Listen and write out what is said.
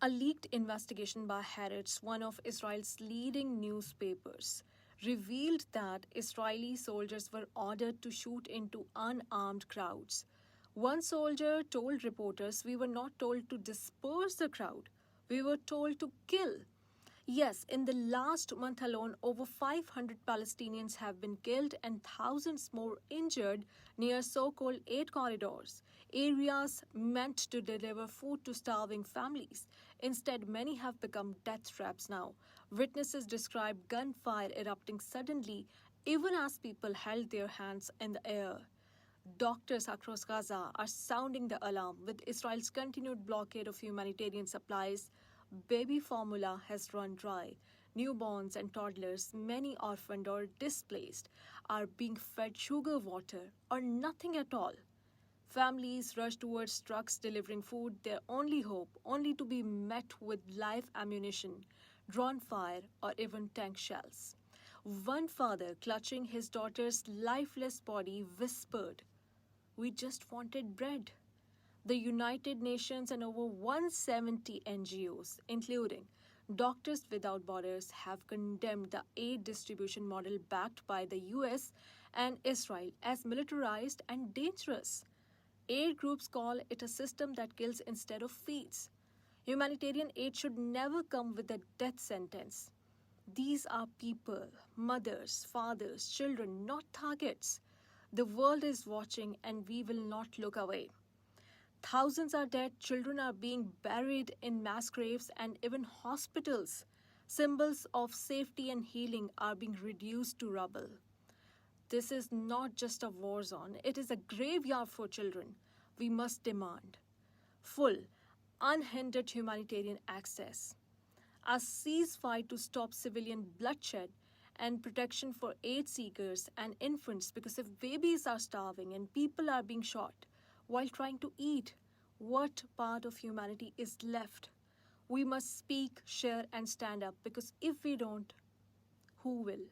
A leaked investigation by Haaretz, one of Israel's leading newspapers, revealed that Israeli soldiers were ordered to shoot into unarmed crowds. One soldier told reporters, "We were not told to disperse the crowd, we were told to kill." Yes, in the last month alone, over 500 Palestinians have been killed and thousands more injured near so called aid corridors, areas meant to deliver food to starving families. Instead, many have become death traps now. Witnesses describe gunfire erupting suddenly, even as people held their hands in the air. Doctors across Gaza are sounding the alarm with Israel's continued blockade of humanitarian supplies. Baby formula has run dry. Newborns and toddlers, many orphaned or displaced, are being fed sugar water or nothing at all. Families rush towards trucks delivering food, their only hope, only to be met with live ammunition, drawn fire, or even tank shells. One father, clutching his daughter's lifeless body, whispered, "We just wanted bread." The United Nations and over 170 NGOs, including Doctors Without Borders, have condemned the aid distribution model backed by the US and Israel as militarized and dangerous. Aid groups call it a system that kills instead of feeds. Humanitarian aid should never come with a death sentence. These are people, mothers, fathers, children, not targets. The world is watching and we will not look away. Thousands are dead, children are being buried in mass graves, and even hospitals, symbols of safety and healing, are being reduced to rubble. This is not just a war zone, it is a graveyard for children. We must demand full, unhindered humanitarian access, a ceasefire to stop civilian bloodshed, and protection for aid seekers and infants, because if babies are starving and people are being shot while trying to eat, what part of humanity is left? We must speak, share, and stand up, because if we don't, who will?